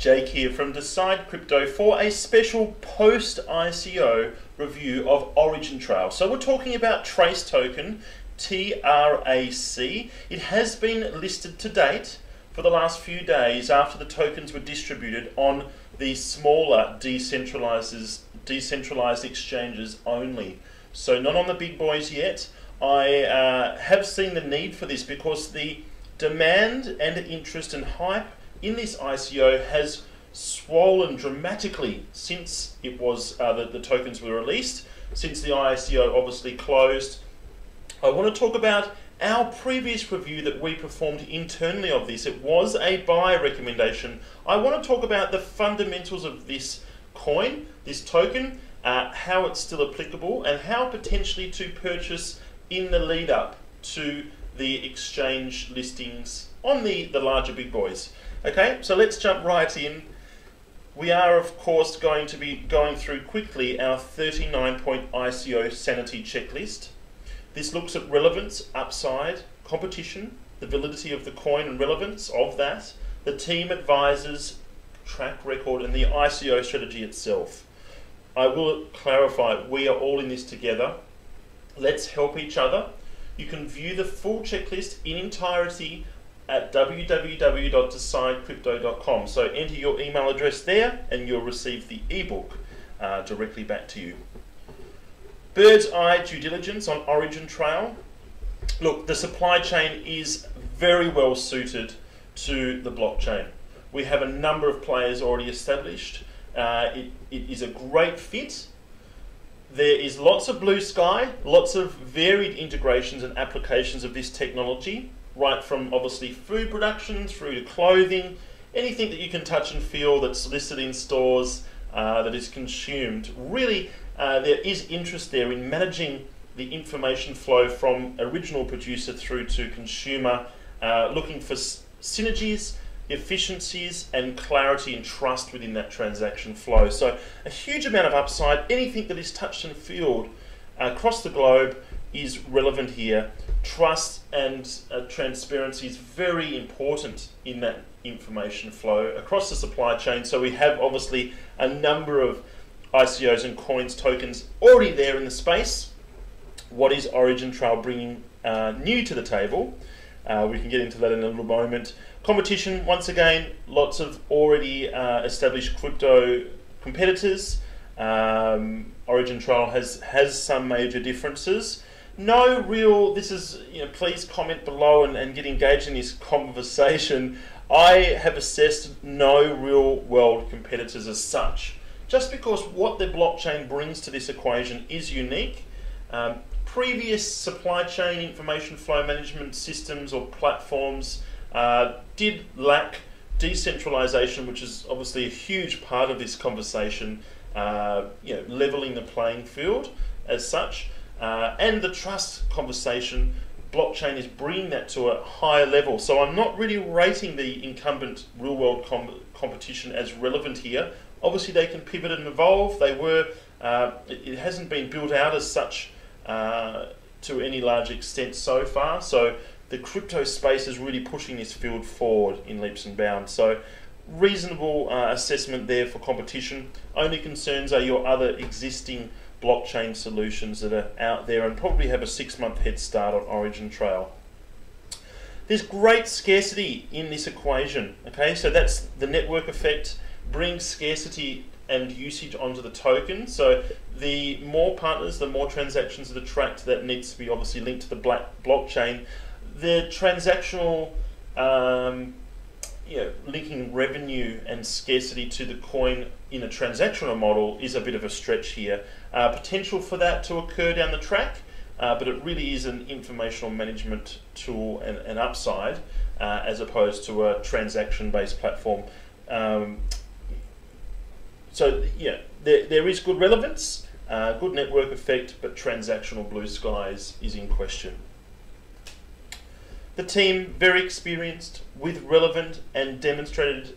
Jake here from Decide Crypto for a special post-ICO review of Origintrail. So we're talking about Trace token, TRAC. It has been listed to date for the last few days after the tokens were distributed on the smaller decentralized exchanges only. So not on the big boys yet. I have seen the need for this because the demand and interest and hype in this ICO has swollen dramatically since it was the tokens were released, since the ICO obviously closed. I want to talk about our previous review that we performed internally of this. It was a buy recommendation. I want to talk about the fundamentals of this coin, this token, how it's still applicable, and how potentially to purchase in the lead up to the exchange listings on the larger big boys. Okay, so let's jump right in. We are, of course, going to be going through quickly our 39-point ICO sanity checklist. This looks at relevance, upside, competition, the validity of the coin and relevance of that, the team advisors, track record, and the ICO strategy itself. I will clarify, we are all in this together. Let's help each other. You can view the full checklist in entirety at www.decidecrypto.com. So enter your email address there and you'll receive the ebook directly back to you. Bird's eye due diligence on Origintrail. Look, the supply chain is very well suited to the blockchain. We have a number of players already established. It is a great fit. There is lots of blue sky, lots of varied integrations and applications of this technology, right from obviously food production through to clothing, anything that you can touch and feel that's listed in stores that is consumed. Really, there is interest there in managing the information flow from original producer through to consumer, looking for synergies, efficiencies, and clarity and trust within that transaction flow. So a huge amount of upside. Anything that is touched and filled across the globe is relevant here. Trust and transparency is very important in that information flow across the supply chain. So we have obviously a number of ICOs and coins, tokens already there in the space. What is Origintrail bringing new to the table? We can get into that in a little moment. Competition, once again, lots of already established crypto competitors. Origintrail has some major differences. No real, this is, please comment below and get engaged in this conversation. I have assessed no real world competitors as such, just because what the blockchain brings to this equation is unique. Previous supply chain information flow management systems or platforms did lack decentralization, which is obviously a huge part of this conversation, leveling the playing field as such. And the trust conversation, blockchain is bringing that to a higher level. So I'm not really rating the incumbent real-world competition as relevant here. Obviously, they can pivot and evolve. They were. It hasn't been built out as such to any large extent so far. So the crypto space is really pushing this field forward in leaps and bounds. So reasonable assessment there for competition. Only concerns are your other existing blockchain solutions that are out there and probably have a 6-month head start on Origintrail. There's great scarcity in this equation, okay? So that's the network effect, brings scarcity and usage onto the token. So the more partners, the more transactions that are tracked, that needs to be obviously linked to the blockchain. The transactional linking revenue and scarcity to the coin in a transactional model is a bit of a stretch here. Potential for that to occur down the track, but it really is an informational management tool and upside as opposed to a transaction-based platform. So yeah, there is good relevance, good network effect, but transactional blue skies is in question. The team, very experienced with relevant and demonstrated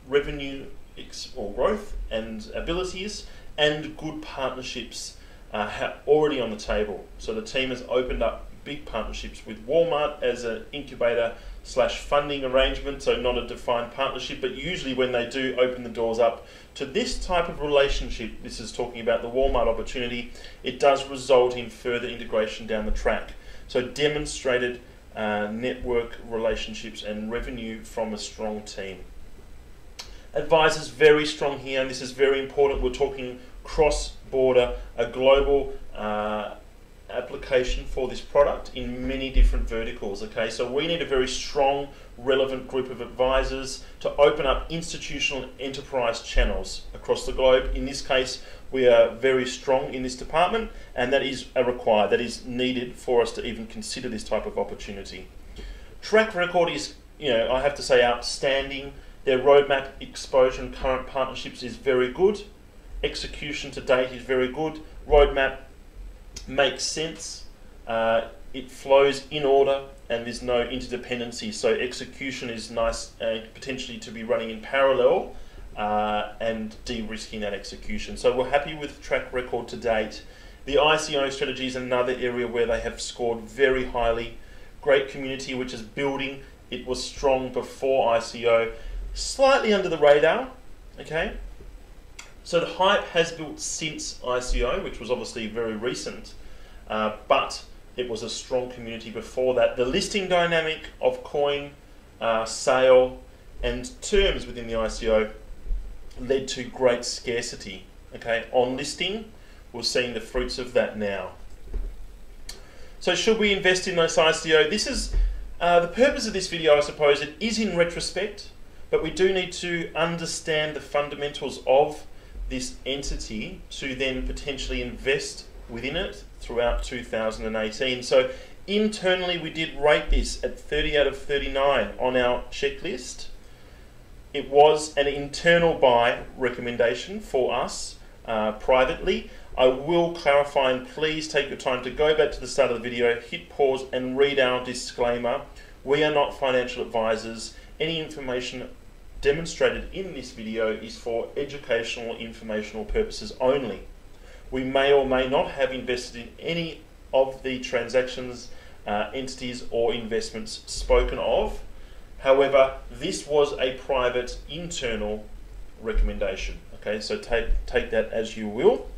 revenue or growth and abilities, and good partnerships already on the table. So the team has opened up big partnerships with Walmart as an incubator slash funding arrangement, so not a defined partnership, but usually when they do open the doors up to this type of relationship, this is talking about the Walmart opportunity, it does result in further integration down the track. So demonstrated network relationships and revenue from a strong team. Advisors very strong here, and this is very important. We're talking cross-border, a global application for this product in many different verticals. Okay, so we need a very strong, relevant group of advisors to open up institutional enterprise channels across the globe. In this case, we are very strong in this department, and that is that is needed for us to even consider this type of opportunity. Track record is, I have to say, outstanding. Their roadmap, exposure, and current partnerships is very good. Execution to date is very good. Roadmap makes sense. It flows in order, and there's no interdependency. So execution is nice, potentially to be running in parallel, and de-risking that execution. So we're happy with track record to date. The ICO strategy is another area where they have scored very highly. Great community which is building. It was strong before ICO. Slightly under the radar, okay? So the hype has built since ICO, which was obviously very recent, but it was a strong community before that. The listing dynamic of coin, sale, and terms within the ICO led to great scarcity. Okay, on listing, we're seeing the fruits of that now. So should we invest in this ICO? This is the purpose of this video, I suppose. It is in retrospect, but we do need to understand the fundamentals of this entity to then potentially invest within it throughout 2018. So internally we did rate this at 30 out of 39 on our checklist. It was an internal buy recommendation for us privately. I will clarify, and please take your time to go back to the start of the video, hit pause and read our disclaimer. We are not financial advisors. Any information demonstrated in this video is for educational, informational purposes only. We may or may not have invested in any of the transactions, entities or investments spoken of. However, this was a private internal recommendation. Okay, so take that as you will.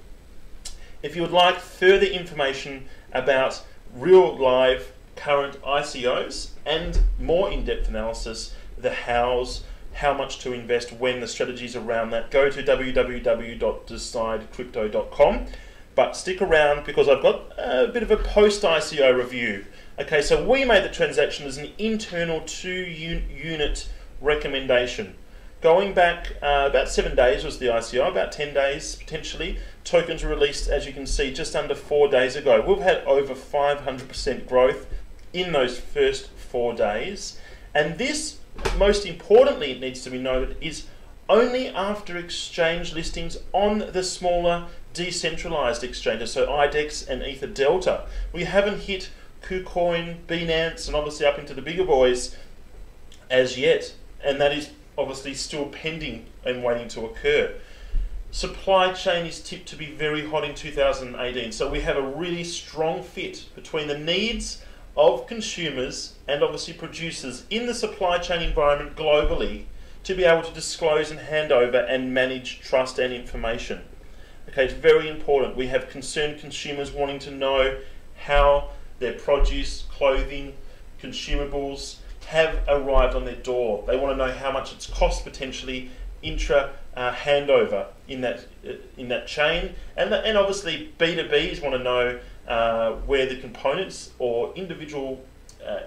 If you would like further information about real live current ICOs and more in-depth analysis, the hows, how much to invest, when, the strategies around that, go to www.decidecrypto.com. But stick around because I've got a bit of a post-ICO review. Okay, so we made the transaction as an internal 2-unit recommendation. Going back about 7 days was the ICO, about 10 days potentially. Tokens were released, as you can see, just under 4 days ago. We've had over 500% growth in those first 4 days. And this, most importantly, it needs to be noted, is only after exchange listings on the smaller decentralized exchanges, so IDEX and Ether Delta. We haven't hit KuCoin, Binance, and obviously up into the bigger boys as yet, and that is obviously still pending and waiting to occur. Supply chain is tipped to be very hot in 2018, so we have a really strong fit between the needs of consumers and obviously producers in the supply chain environment globally to be able to disclose and hand over and manage trust and information. Okay, it's very important. We have concerned consumers wanting to know how their produce, clothing, consumables have arrived on their door. They want to know how much it's cost potentially intra handover in that chain, and obviously B2Bs want to know where the components or individual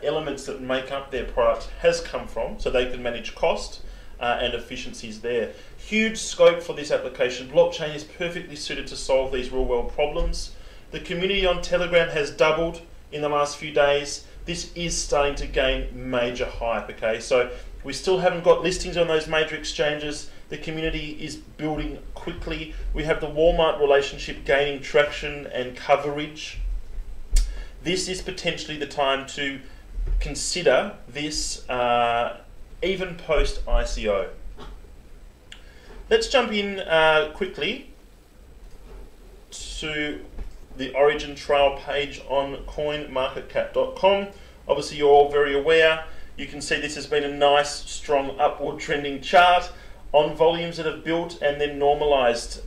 elements that make up their product has come from, so they can manage cost and efficiencies there. Huge scope for this application. Blockchain is perfectly suited to solve these real-world problems. The community on Telegram has doubled in the last few days. This is starting to gain major hype, okay? So we still haven't got listings on those major exchanges. The community is building quickly. We have the Walmart relationship gaining traction and coverage. This is potentially the time to consider this even post ICO. Let's jump in quickly to the Origintrail page on coinmarketcap.com. Obviously, you're all very aware. You can see this has been a nice, strong upward trending chart on volumes that have built and then normalized,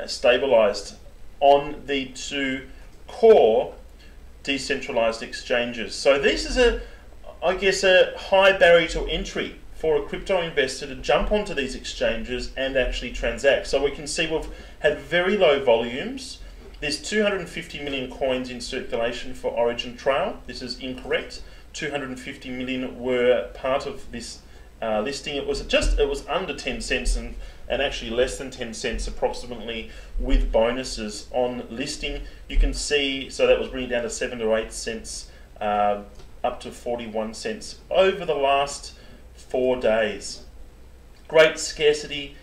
stabilized on the two core decentralized exchanges. So this is I guess a high barrier to entry for a crypto investor to jump onto these exchanges and actually transact. So we can see we've had very low volumes. There's 250 million coins in circulation for Origintrail. This is incorrect. 250 million were part of this listing. It was under 10 cents and actually less than 10 cents approximately with bonuses on listing. You can see, so that was bringing down to 7 to 8 cents, up to 41 cents over the last 4 days. Great scarcity.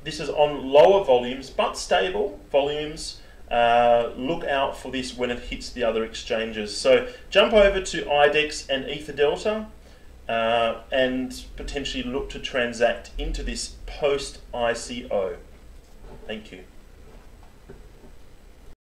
This is on lower volumes but stable volumes. Look out for this when it hits the other exchanges. So jump over to IDEX and Ether Delta and potentially look to transact into this post ICO. Thank you.